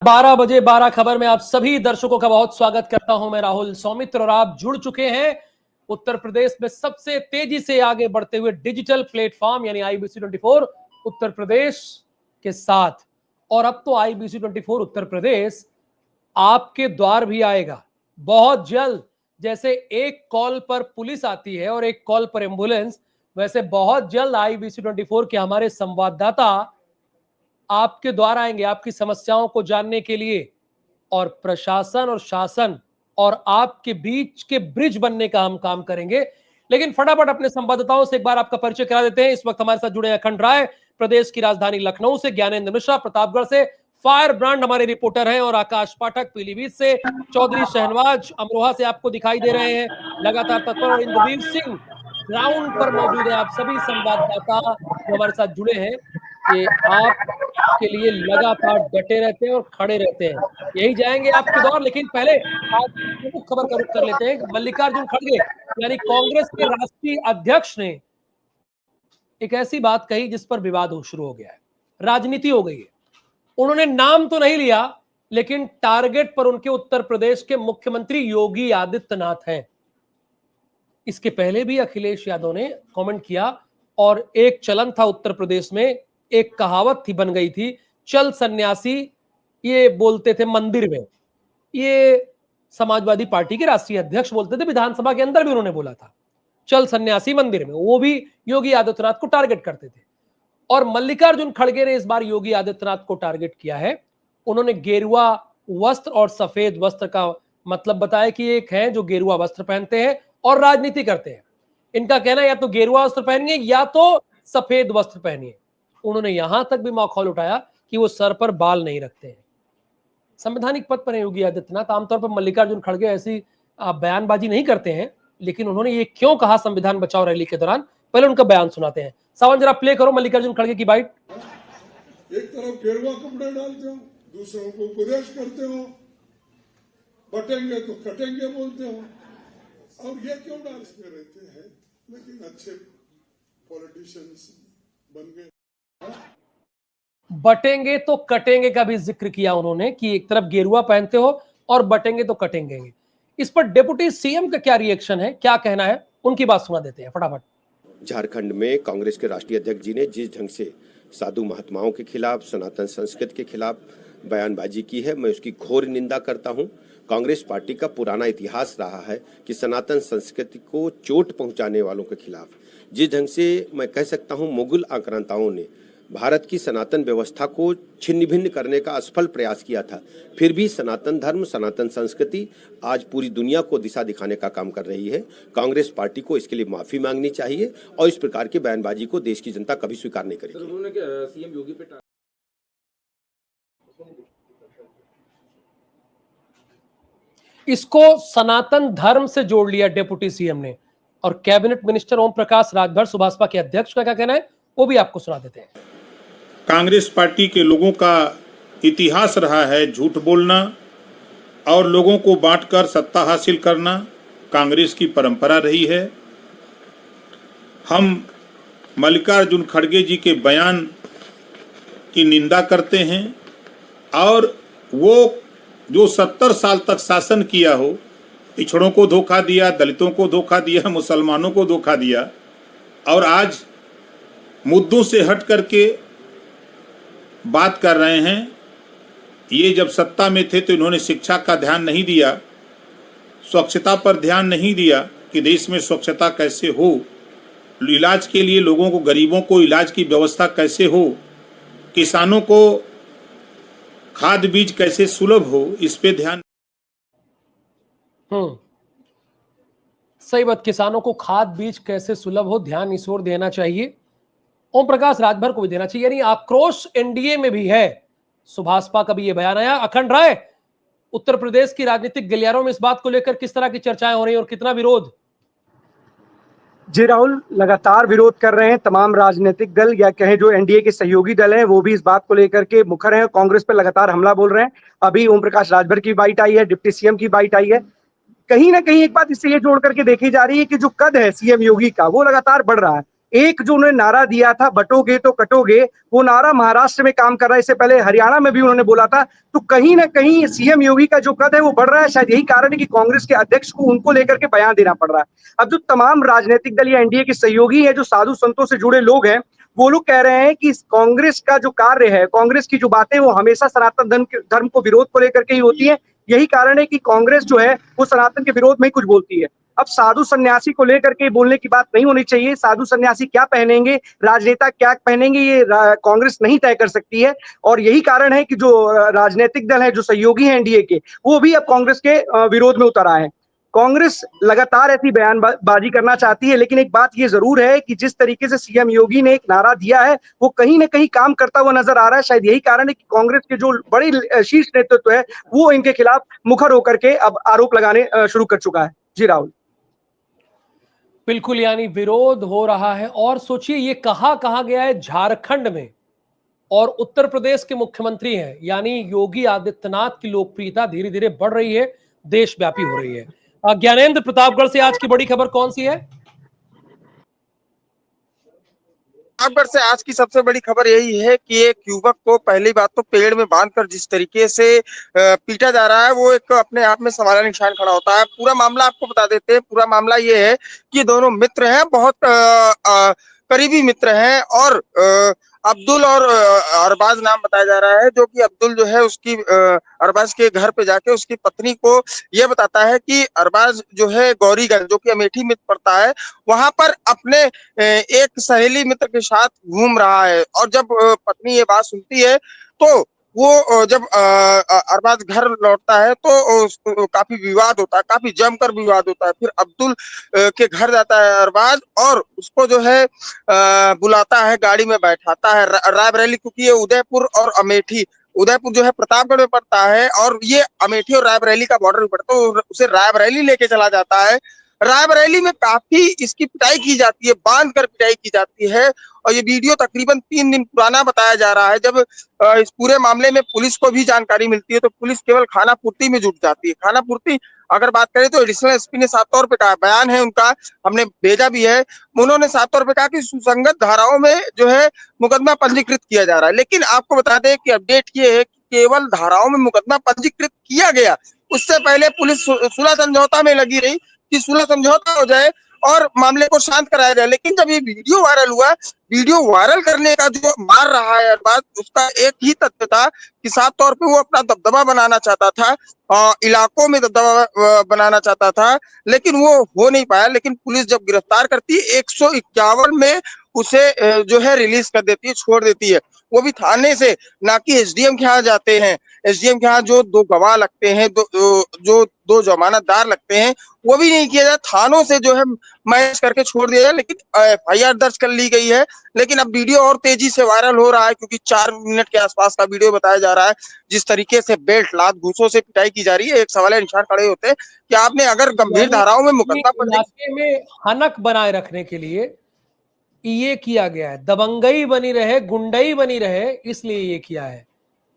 12 बजे 12 खबर में आप सभी दर्शकों का बहुत स्वागत करता हूं। मैं राहुल सौमित्र और आप जुड़ चुके हैं उत्तर प्रदेश में सबसे तेजी से आगे बढ़ते हुए डिजिटल प्लेटफॉर्म यानी IBC24 उत्तर प्रदेश के साथ। और अब तो IBC24 उत्तर प्रदेश आपके द्वार भी आएगा बहुत जल्द। जैसे एक कॉल पर पुलिस आती है और एक कॉल पर एम्बुलेंस, वैसे बहुत जल्द IBC24 के हमारे संवाददाता आपके द्वार आएंगे आपकी समस्याओं को जानने के लिए। और प्रशासन और शासन और आपके बीच के ब्रिज बनने का हम काम करेंगे। लेकिन फटाफट अपने संवाददाताओं से एक बार आपका परिचय करा देते हैं। इस वक्त हमारे साथ जुड़े अखंड राय प्रदेश की राजधानी लखनऊ से, ज्ञानेंद्र मिश्रा प्रतापगढ़ से, फायर ब्रांड हमारे रिपोर्टर हैं, और आकाश पाठक पीलीभीत से, चौधरी शहनवाज अमरोहा से आपको दिखाई दे रहे हैं लगातार तत्पर, और इंद्रवीर सिंह ग्राउंड पर मौजूद है। आप सभी संवाददाता जो हमारे साथ जुड़े हैं, ये आप के लिए लगातार डटे रहते हैं और खड़े रहते हैं। यही जाएंगे आपके दौर। लेकिन पहले आज प्रमुख खबर का रुख कर लेते हैं। मल्लिकार्जुन खड़गे यानी कांग्रेस के राष्ट्रीय अध्यक्ष ने एक ऐसी बात कही जिस पर विवाद शुरू हो गया है, राजनीति हो गई है। उन्होंने नाम तो नहीं लिया, लेकिन टारगेट पर उनके उत्तर प्रदेश के मुख्यमंत्री योगी आदित्यनाथ हैं। इसके पहले भी अखिलेश यादव ने कमेंट किया और एक चलन था उत्तर प्रदेश में, एक कहावत थी, बन गई थी, चल सन्यासी, ये बोलते थे मंदिर में। ये समाजवादी पार्टी के राष्ट्रीय अध्यक्ष बोलते थे, विधानसभा के अंदर भी उन्होंने बोला था, चल सन्यासी मंदिर में। वो भी योगी आदित्यनाथ को टारगेट करते थे। और मल्लिकार्जुन खड़गे ने इस बार योगी आदित्यनाथ को टारगेट किया है। उन्होंने गेरुआ वस्त्र और सफेद वस्त्र का मतलब बताया कि एक है जो गेरुआ वस्त्र पहनते हैं और राजनीति करते हैं। इनका कहना है या तो गेरुआ वस्त्र पहनिए या तो सफेद वस्त्र पहनिए। उन्होंने यहां तक भी मौखौल उठाया कि वो सर पर बाल नहीं रखते हैं। संवैधानिक पद पर है योगी आदित्यनाथ। आमतौर पर मल्लिकार्जुन खड़गे ऐसी बयानबाजी नहीं करते हैं, लेकिन उन्होंने ये क्यों कहा संविधान बचाओ रैली के दौरान, पहले उनका बयान सुनाते हैं। सावन जरा प्ले करो मल्लिकार्जुन खड़गे की बाइट। एक तरफ गेरुआ कपड़े डालते हो, दूसरों को उपदेश करते हो, बटेंगे तो कटेंगे बोलते हो, और ये क्यों डांस में रहते हैं? लेकिन अच्छे पॉलिटिशियंस बन गए। बटेंगे तो कटेंगे का भी जिक्र किया उन्होंने कि एक तरफ गेरुआ पहनते हो और बटेंगे तो कटेंगे। इस पर डिप्टी सीएम का क्या रिएक्शन है, क्या कहना है, उनकी बात सुना देते हैं फटाफट। झारखंड में कांग्रेस के राष्ट्रीय अध्यक्ष जी ने जिस ढंग से साधु महात्माओं के खिलाफ, सनातन संस्कृति के खिलाफ बयानबाजी की है, मैं उसकी घोर निंदा करता हूं। कांग्रेस पार्टी का पुराना इतिहास रहा है कि सनातन संस्कृति को चोट पहुंचाने वालों के खिलाफ, जिस ढंग से मैं कह सकता हूं मुगल आक्रांताओं ने भारत की सनातन व्यवस्था को छिन्न भिन्न करने का असफल प्रयास किया था, फिर भी सनातन धर्म, सनातन संस्कृति आज पूरी दुनिया को दिशा दिखाने का काम कर रही है। कांग्रेस पार्टी को इसके लिए माफी मांगनी चाहिए और इस प्रकार की बयानबाजी को देश की जनता कभी स्वीकार नहीं करेगी। उन्होंने सीएम योगी पे इसको सनातन धर्म से जोड़ लिया डिप्टी सीएम ने। और कैबिनेट मिनिस्टर ओम प्रकाश राजभर सुभाषपा के अध्यक्ष का क्या कहना है, वो भी आपको सुना देते हैं। कांग्रेस पार्टी के लोगों का इतिहास रहा है झूठ बोलना और लोगों को बांटकर सत्ता हासिल करना, कांग्रेस की परंपरा रही है। हम मल्लिकार्जुन खड़गे जी के बयान की निंदा करते हैं और वो जो 70 साल तक शासन किया हो, पिछड़ों को धोखा दिया, दलितों को धोखा दिया, मुसलमानों को धोखा दिया, और आज मुद्दों से हट करके बात कर रहे हैं। ये जब सत्ता में थे तो इन्होंने शिक्षा का ध्यान नहीं दिया, स्वच्छता पर ध्यान नहीं दिया कि देश में स्वच्छता कैसे हो, इलाज के लिए लोगों को, गरीबों को इलाज की व्यवस्था कैसे हो, किसानों को खाद बीज कैसे सुलभ हो, इस पे ध्यान। सही बात, किसानों को खाद बीज कैसे सुलभ हो, ध्यान इस ओर देना चाहिए। ओम प्रकाश राजभर को भी देना चाहिए। यानी आक्रोश एनडीए में भी है। सुभाषपा का भी ये बयान आया। अखंड राय, उत्तर प्रदेश की राजनीतिक गलियारों में इस बात को लेकर किस तरह की चर्चाएं हो रही हैं और कितना विरोध? जी राहुल, लगातार विरोध कर रहे हैं तमाम राजनीतिक दल, या कहें जो एनडीए के सहयोगी दल हैं, वो भी इस बात को लेकर के मुखर हैं। कांग्रेस पर लगातार हमला बोल रहे हैं। अभी ओम प्रकाश राजभर की बाइट आई है, डिप्टी सीएम की बाइट आई है। कहीं ना कहीं एक बात इससे ये जोड़ करके देखी जा रही है कि जो कद है सीएम योगी का, वो लगातार बढ़ रहा है। एक जो उन्होंने नारा दिया था, बटोगे तो कटोगे, वो नारा महाराष्ट्र में काम कर रहा है, इससे पहले हरियाणा में भी उन्होंने बोला था। तो कहीं ना कहीं सीएम योगी का जो कद है वो बढ़ रहा है। शायद यही कारण है कि कांग्रेस के अध्यक्ष को उनको लेकर के बयान देना पड़ रहा है। अब जो तमाम राजनीतिक दल या एनडीए के सहयोगी है, जो साधु संतों से जुड़े लोग हैं, वो लोग कह रहे हैं कि कांग्रेस का जो कार्य है, कांग्रेस की जो बातें, वो हमेशा सनातन धर्म को विरोध को लेकर के ही होती है। यही कारण है कि कांग्रेस जो है वो सनातन के विरोध में ही कुछ बोलती है। अब साधु सन्यासी को लेकर के बोलने की बात नहीं होनी चाहिए। साधु सन्यासी क्या पहनेंगे, राजनेता क्या पहनेंगे, ये कांग्रेस नहीं तय कर सकती है। और यही कारण है कि जो राजनीतिक दल है, जो सहयोगी हैं एनडीए के, वो भी अब कांग्रेस के विरोध में उतर आए हैं। कांग्रेस लगातार ऐसी बयानबाजी करना चाहती है, लेकिन एक बात ये जरूर है कि जिस तरीके से सीएम योगी ने एक नारा दिया है, वो कहीं ना कहीं काम करता हुआ नजर आ रहा है। शायद यही कारण है कि कांग्रेस के जो बड़ी शीर्ष नेतृत्व है, वो इनके खिलाफ मुखर होकर के अब आरोप लगाने शुरू कर चुका है। जी राहुल। बिल्कुल, यानी विरोध हो रहा है। और सोचिए ये कहां गया है, झारखंड में, और उत्तर प्रदेश के मुख्यमंत्री हैं, यानी योगी आदित्यनाथ की लोकप्रियता धीरे धीरे बढ़ रही है, देशव्यापी हो रही है। ज्ञानेंद्र, प्रतापगढ़ से आज की बड़ी खबर कौन सी है? प्रतापगढ़ से आज की सबसे बड़ी खबर यही है कि एक युवक को पहली बात तो पेड़ में बांधकर जिस तरीके से पीटा जा रहा है, वो एक अपने आप में सवाल निशान खड़ा होता है। पूरा मामला आपको बता देते हैं। पूरा मामला ये है कि दोनों मित्र हैं, बहुत करीबी मित्र हैं, और अब्दुल और अरबाज नाम बताया जा रहा है। जो कि अब्दुल जो है उसकी अरबाज के घर पे जाके उसकी पत्नी को ये बताता है कि अरबाज जो है गौरीगंज, जो कि अमेठी में पड़ता है, वहां पर अपने एक सहेली मित्र के साथ घूम रहा है। और जब पत्नी ये बात सुनती है तो वो जब अरबाज घर लौटता है तो काफी विवाद होता है, काफी जमकर विवाद होता है। फिर अब्दुल के घर जाता है अरबाज और उसको जो है बुलाता है, गाड़ी में बैठाता है। रायबरेली, क्योंकि ये उदयपुर और अमेठी, उदयपुर जो है प्रतापगढ़ में पड़ता है और ये अमेठी और रायबरेली का बॉर्डर में पड़ता है, तो उसे रायबरेली लेके चला जाता है। रायबरेली में काफी इसकी पिटाई की जाती है, बांध कर पिटाई की जाती है। और ये वीडियो तकरीबन 3 दिन पुराना बताया जा रहा है। जब इस पूरे मामले में पुलिस को भी जानकारी मिलती है तो पुलिस केवल खाना पूर्ति में जुट जाती है। खाना पूर्ति अगर बात करें तो एडिशनल एसपी ने साफ तौर पे कहा, बयान है उनका, हमने भेजा भी है। उन्होंने साफ तौर पे कहा कि सुसंगत धाराओं में जो है मुकदमा पंजीकृत किया जा रहा है। लेकिन आपको बता दें कि अपडेट ये है कि केवल धाराओं में मुकदमा पंजीकृत किया गया, उससे पहले पुलिस सुलह समझौता में लगी रही कि सुलह समझौता हो जाए और मामले को शांत कराया जाए। लेकिन जब ये वीडियो वायरल हुआ, वीडियो वायरल करने का जो मार रहा है अरबाज, उसका एक ही तथ्य था कि साफ तौर पे वो अपना दबदबा बनाना चाहता था, इलाकों में दबदबा बनाना चाहता था, लेकिन वो हो नहीं पाया। लेकिन पुलिस जब गिरफ्तार करती है 151 में उसे जो है रिलीज कर देती है, छोड़ देती है। वो भी थाने से, ना कि एसडीएम के यहाँ जाते हैं। एसडीएम के यहाँ जो 2 गवाह लगते हैं, जो 2 जमानतदार लगते हैं, वो भी नहीं किया जाता। थानों से जो है मैच करके छोड़ दिया जाए। लेकिन एफआईआर दर्ज कर ली गई है। लेकिन अब वीडियो और तेजी से वायरल हो रहा है, क्योंकि 4 मिनट के आसपास का वीडियो बताया जा रहा है, जिस तरीके से बेल्ट, लात, घूसों से पिटाई की जा रही है। एक सवाल निशान खड़े होते हैं कि आपने अगर गंभीर धाराओं में मुकदमा इलाके में हनक बनाए रखने के लिए ये किया गया है, दबंगई बनी रहे, गुंडई बनी रहे, इसलिए ये किया है।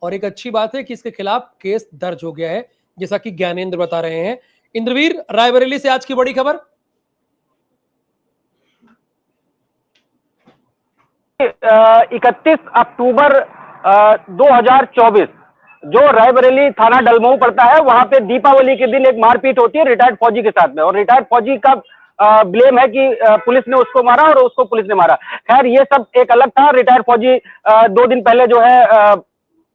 और एक अच्छी बात है कि इसके खिलाफ केस दर्ज हो गया है, जैसा कि ज्ञानेंद्र बता रहे हैं। इंद्रवीर, रायबरेली से आज की बड़ी खबर। 31 अक्टूबर 2024 जो रायबरेली थाना डलमऊ पड़ता है, वहां पे दीपावली के दिन एक मारपीट होती है रिटायर्ड फौजी के साथ में। और रिटायर्ड फौजी का ब्लेम है कि पुलिस ने उसको मारा और उसको पुलिस ने मारा। खैर ये सब एक अलग था। रिटायर्ड फौजी 2 दिन पहले जो है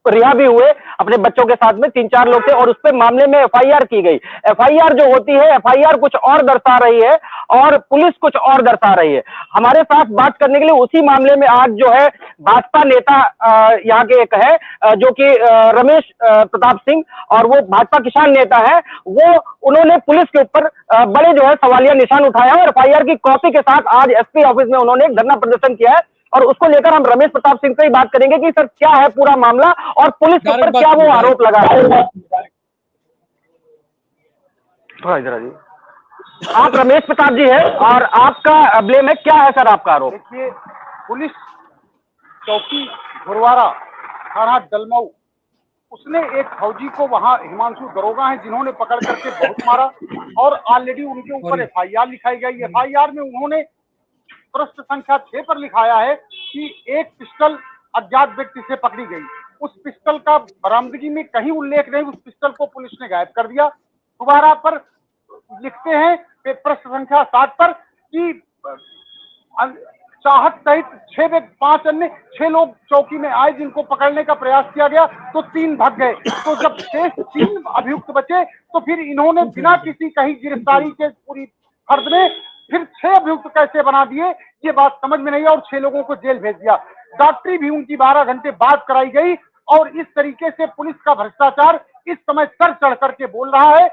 रिहा भी हुए अपने बच्चों के साथ में, 3-4 लोग थे, और उस पे मामले में एफआईआर की गई। एफआईआर जो होती है, एफआईआर कुछ और दर्शा रही है और पुलिस कुछ और दर्शा रही है। हमारे साथ बात करने के लिए उसी मामले में आज जो है भाजपा नेता यहाँ के एक है जो कि रमेश प्रताप सिंह, और वो भाजपा किसान नेता है। वो उन्होंने पुलिस के ऊपर बड़े जो है सवालिया निशान उठाया है और एफआईआर की कॉपी के साथ आज एसपी ऑफिस में उन्होंने एक धरना प्रदर्शन किया है। और उसको लेकर हम रमेश प्रताप सिंह से ही बात करेंगे कि सर क्या है पूरा मामला और पुलिस के ऊपर क्या वो आरोप लगा रहे हैं। थोड़ा इधर आइए। आप रमेश प्रताप जी हैं और आपका ब्लेम है, क्या है सर आपका आरोप? देखिए, पुलिस चौकी गुरुवारा थाना डलमऊ, उसने एक फौजी को, वहां हिमांशु दरोगा हैं जिन्होंने पकड़ करके बहुत मारा और ऑलरेडी उनके ऊपर एफआईआर लिखाई गई। एफआईआर में उन्होंने पृष्ठ संख्या 6 पर लिखाया है कि एक पिस्टल अज्ञात व्यक्ति से पकड़ी गई। उस पिस्टल का बरामदगी में कहीं उल्लेख नहीं, उस पिस्टल को पुलिस ने गायब कर दिया। दोबारा पर लिखते हैं पृष्ठ संख्या 7 पर कि चाहत सहित 6 लोग चौकी में आए, जिनको पकड़ने का प्रयास किया गया तो 3 भाग गए। तो जब शेष 3 अभियुक्त बचे तो फिर इन्होंने बिना किसी कहीं गिरफ्तारी के पूरी फर्द में फिर 6 अभियुक्त कैसे बना दिए, ये बात समझ में नहीं आई और 6 लोगों को जेल भेज दिया। डॉक्टरी भी उनकी 12 घंटे बाद कराई गई और इस तरीके से पुलिस का भ्रष्टाचार इस समय सर चढ़ करके बोल रहा है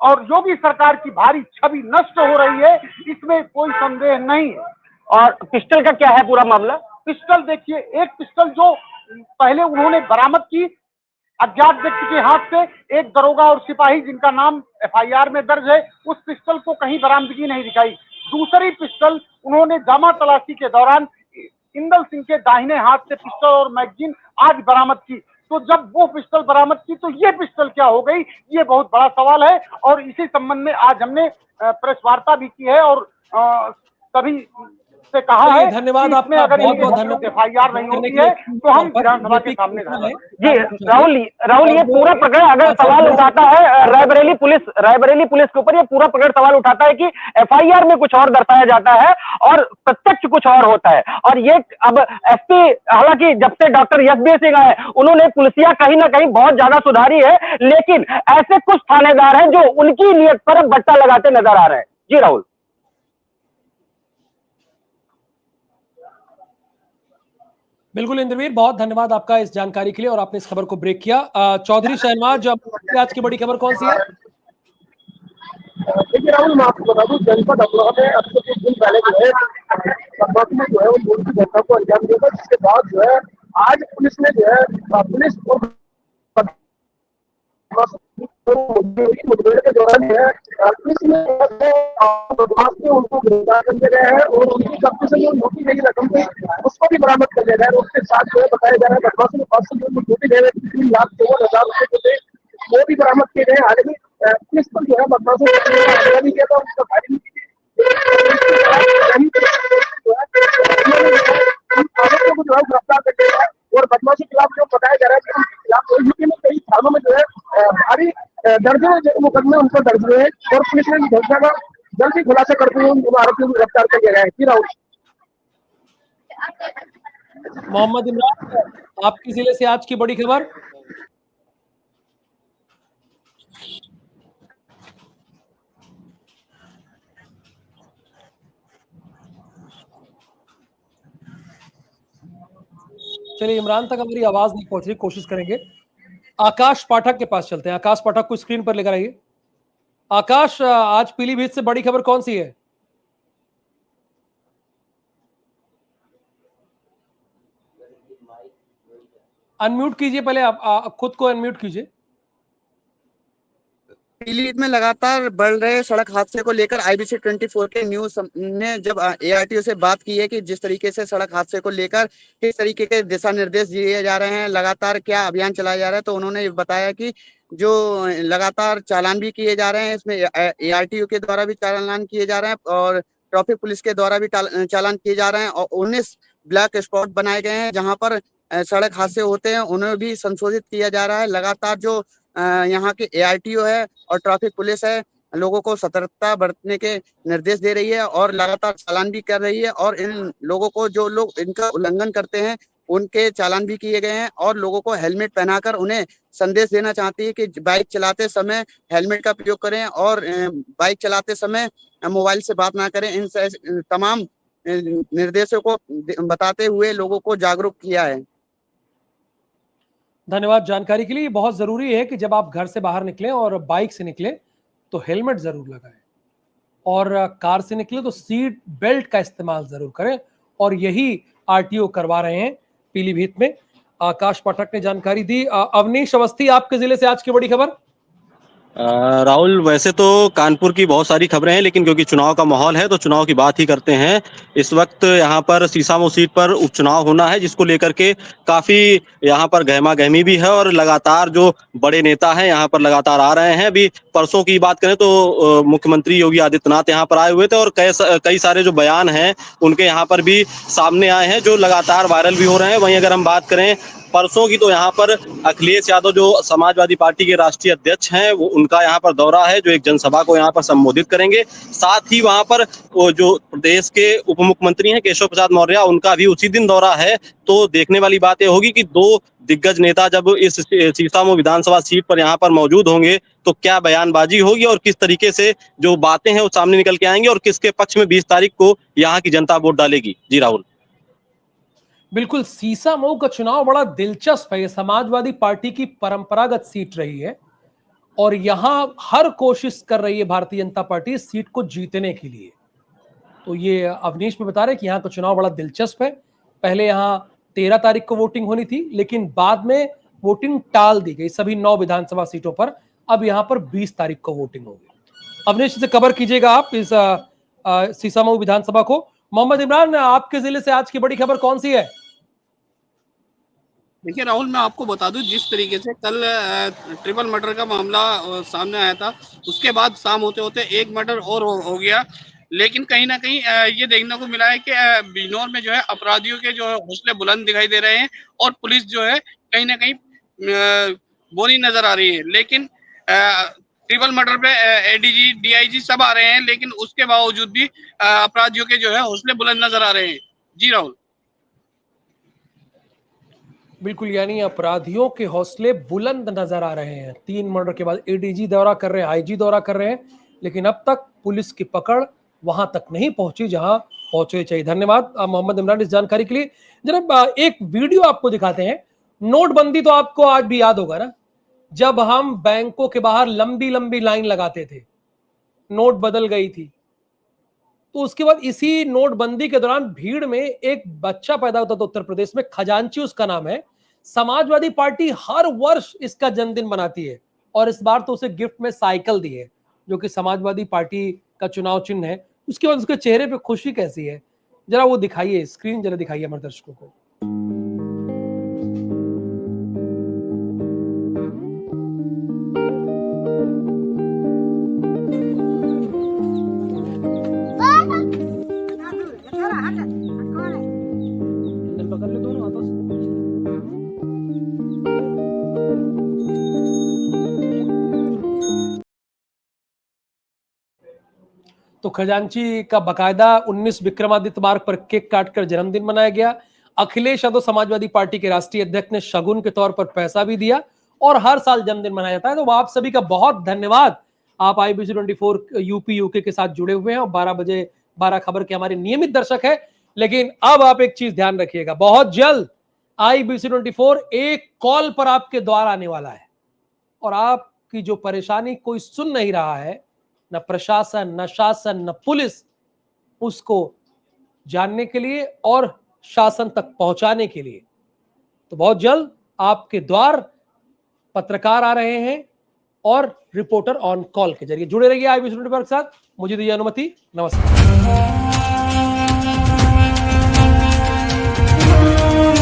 और योगी सरकार की भारी छवि नष्ट हो रही है, इसमें कोई संदेह नहीं है। और पिस्टल का क्या है पूरा मामला? पिस्टल देखिए, एक पिस्टल जो पहले उन्होंने बरामद की अज्ञात व्यक्ति के हाथ से, एक दरोगा और सिपाही जिनका नाम एफआईआर में दर्ज है, उस पिस्टल को कहीं बरामदगी नहीं दिखाई। दूसरी पिस्टल उन्होंने जामा तलाशी के दौरान इंदल सिंह के दाहिने हाथ से पिस्टल और मैगजीन आज बरामद की। तो जब वो पिस्टल बरामद की तो ये पिस्टल क्या हो गई, ये बहुत बड़ा सवाल है और इसी संबंध में आज हमने प्रेस वार्ता भी की है और सभी से कहा है। धन्यवाद कि आपका, अगर बहुत बहुत धन्यवाद। एफआईआर नहीं होती है तो हम विधानसभा के सामने रहेंगे। जी राहुल, ये पूरा पकड़ अगर सवाल उठाता है रायबरेली पुलिस के ऊपर, ये पूरा पकड़ सवाल उठाता है कि एफआईआर में कुछ और दर्शाया जाता है और प्रत्यक्ष कुछ और होता है। और ये अब एसपी, हालांकि जब से डॉक्टर यशवीर सिंह आए उन्होंने पुलिसिया कहीं ना कहीं बहुत ज्यादा सुधारी है, लेकिन ऐसे कुछ थानेदार हैं जो उनकी नियत पर बट्टा लगाते नजर आ रहे हैं। जी राहुल। बिल्कुल इंद्रवीर, बहुत धन्यवाद आपका इस जानकारी के लिए और आपने इस खबर को ब्रेक किया। चौधरी शहनवाज, आज की बड़ी खबर कौन सी है? देखिए राहुल, मैं आपको बता दूं, जनपद अमरोहा में अब से कुछ दिन पहले जो है बदमाशी में जो है वो लूट की घटना को अंजाम दिया था, जिसके बाद जो है आज पुलिस ने जो है पुलिस और मुठभेड़ के दौरान जो है पुलिस ने बदमाश को उनको गिरफ्तार कर लिया गया है और उनकी कब्जे से जो लूटी गई रकम थी उसको भी बरामद कर लिया गया है। उसके साथ जो है बताया जा रहा है बदमाशों के पास से जो लूटी गए 3,54,000 रुपए थे वो भी बरामद किए गए। हालांकि पुलिस पर जो है बदमाशों ने हमला भी किया था, उसका फायरिंग की को जो है गिरफ्तार कर लिया है और बदमाशों के खिलाफ जो बताया जा रहा है कि उनके खिलाफ यूपी में कई थानों में जो है भारी दर्जनों मुकदमे उन पर दर्ज हुए हैं और पुलिस ने घटना का जल्दी खुलासा करते हुए उन आरोपियों को गिरफ्तार कर लिया गया है। राहुल, मोहम्मद इमरान, आपकी जिले से आज की बड़ी खबर? चलिए, इमरान तक हमारी आवाज नहीं पहुंच रही, कोशिश करेंगे। आकाश पाठक के पास चलते हैं। आकाश पाठक को स्क्रीन पर लेकर आइए। आकाश, आज पीलीभीत से बड़ी खबर कौन सी है? अनम्यूट कीजिए पहले, आप खुद को अनम्यूट कीजिए। पीलीभीत में लगातार बढ़ रहे सड़क हादसे को लेकर IBC 24 के न्यूज ने जब ARTO से बात की है कि जिस तरीके से सड़क हादसे को लेकर किस तरीके के दिशा निर्देश दिए जा रहे हैं, लगातार क्या अभियान चलाया जा रहा है, तो उन्होंने बताया कि जो लगातार चालान भी किए जा रहे हैं, इसमें ARTO के द्वारा भी चालान किए जा रहे हैं और ट्रैफिक पुलिस के द्वारा भी चालान किए जा रहे हैं और 19 ब्लैक स्पॉट बनाए गए हैं जहाँ पर सड़क हादसे होते हैं, उन्हें भी संशोधित किया जा रहा है। लगातार जो यहाँ के ARTO है और ट्रैफिक पुलिस है, लोगों को सतर्कता बरतने के निर्देश दे रही है और लगातार चालान भी कर रही है और इन लोगों को, जो लोग इनका उल्लंघन करते हैं, उनके चालान भी किए गए हैं और लोगों को हेलमेट पहनाकर उन्हें संदेश देना चाहती है कि बाइक चलाते समय हेलमेट का प्रयोग करें और बाइक चलाते समय मोबाइल से बात ना करें। इन तमाम निर्देशों को बताते हुए लोगों को जागरूक किया है। धन्यवाद जानकारी के लिए। बहुत जरूरी है कि जब आप घर से बाहर निकलें और बाइक से निकलें तो हेलमेट जरूर लगाएं और कार से निकले तो सीट बेल्ट का इस्तेमाल जरूर करें और यही RTO करवा रहे हैं पीलीभीत में। आकाश पाठक ने जानकारी दी। अवनीश अवस्थी, आपके जिले से आज की बड़ी खबर? राहुल, वैसे तो कानपुर की बहुत सारी खबरें हैं, लेकिन क्योंकि चुनाव का माहौल है तो चुनाव की बात ही करते हैं। इस वक्त यहाँ पर सीसामऊ सीट पर उपचुनाव होना है, जिसको लेकर के काफी यहाँ पर गहमा गहमी भी है और लगातार जो बड़े नेता हैं यहाँ पर लगातार आ रहे हैं। अभी परसों की बात करें तो मुख्यमंत्री योगी आदित्यनाथ यहाँ पर आए हुए थे और कई सारे जो बयान हैं उनके यहाँ पर भी सामने आए हैं, जो लगातार वायरल भी हो रहे हैं। वहीं अगर हम बात करें परसों की, तो यहाँ पर अखिलेश यादव जो समाजवादी पार्टी के राष्ट्रीय अध्यक्ष हैं, वो उनका यहाँ पर दौरा है, जो एक जनसभा को यहाँ पर संबोधित करेंगे। साथ ही वहाँ पर वो जो प्रदेश के उप मुख्यमंत्री हैं केशव प्रसाद मौर्य, उनका भी उसी दिन दौरा है। तो देखने वाली बात यह होगी कि दो दिग्गज नेता जब इस सीसामऊ विधानसभा सीट पर यहाँ पर मौजूद होंगे तो क्या बयानबाजी होगी और किस तरीके से जो बातें हैं वो सामने निकल के आएंगी और किसके पक्ष में 20 तारीख को यहाँ की जनता वोट डालेगी। जी राहुल। बिल्कुल, सीसामऊ का चुनाव बड़ा दिलचस्प है। ये समाजवादी पार्टी की परंपरागत सीट रही है और यहां हर कोशिश कर रही है भारतीय जनता पार्टी इस सीट को जीतने के लिए। तो ये अवनीश में बता रहे कि यहाँ का चुनाव बड़ा दिलचस्प है। पहले यहाँ 13 तारीख को वोटिंग होनी थी, लेकिन बाद में वोटिंग टाल दी गई सभी 9 विधानसभा सीटों पर। अब यहाँ पर 20 तारीख को वोटिंग होगी। अवनीश से कवर कीजिएगा आप इस सीसामऊ विधानसभा को। मोहम्मद इमरान, आपके जिले से आज की बड़ी खबर कौन सी है? देखिए राहुल, मैं आपको बता दूं, जिस तरीके से कल ट्रिपल मर्डर का मामला सामने आया था, उसके बाद शाम होते होते एक मर्डर और हो गया। लेकिन कहीं ना कहीं ये देखने को मिला है कि बिजनौर में जो है अपराधियों के जो है हौसले बुलंद दिखाई दे रहे हैं और पुलिस जो है कहीं ना कहीं बोनी नजर आ रही है। लेकिन ट्रिपल मर्डर पे एडीजी डीआईजी सब आ रहे हैं, लेकिन उसके बावजूद भी अपराधियों के जो है हौसले बुलंद नजर आ रहे हैं। जी राहुल। बिल्कुल, यानी अपराधियों के हौसले बुलंद नजर आ रहे हैं। 3 मर्डर के बाद एडीजी दौरा कर रहे हैं, आईजी दौरा कर रहे हैं, लेकिन अब तक पुलिस की पकड़ वहां तक नहीं पहुंची जहां पहुंचनी चाहिए। धन्यवाद मोहम्मद इमरान इस जानकारी के लिए। जनाब, एक वीडियो आपको दिखाते हैं। नोटबंदी तो आपको आज भी याद होगा ना, जब हम बैंकों के बाहर लंबी लंबी लाइन लगाते थे, नोट बदल गई थी। तो उसके बाद इसी नोटबंदी के दौरान भीड़ में एक बच्चा पैदा होता था उत्तर प्रदेश में, खजांची उसका नाम है। समाजवादी पार्टी हर वर्ष इसका जन्मदिन मनाती है और इस बार तो उसे गिफ्ट में साइकिल दी है, जो कि समाजवादी पार्टी का चुनाव चिन्ह है। उसके बाद उसके चेहरे पे खुशी कैसी है, जरा वो दिखाइए, स्क्रीन जरा दिखाइए हमारे दर्शकों को। तो खजांची का बकायदा 19 विक्रमादित्य मार्ग पर केक काटकर जन्मदिन मनाया गया। अखिलेश यादव समाजवादी पार्टी के राष्ट्रीय अध्यक्ष ने शगुन के तौर पर पैसा भी दिया और हर साल जन्मदिन मनाया जाता है। तो आप सभी का बहुत धन्यवाद। आप IBC 24 यूपी यूके के साथ जुड़े हुए हैं और 12 बजे 12 खबर के हमारे नियमित दर्शक है। लेकिन अब आप एक चीज ध्यान रखिएगा, बहुत जल्द IBC 24 एक कॉल पर आपके द्वार आने वाला है और आपकी जो परेशानी कोई सुन नहीं रहा है, न प्रशासन, न शासन, न पुलिस, उसको जानने के लिए और शासन तक पहुंचाने के लिए, तो बहुत जल्द आपके द्वार पत्रकार आ रहे हैं और रिपोर्टर ऑन कॉल के जरिए। जुड़े रहिए IBC 24 के साथ। मुझे दीजिए अनुमति, नमस्कार।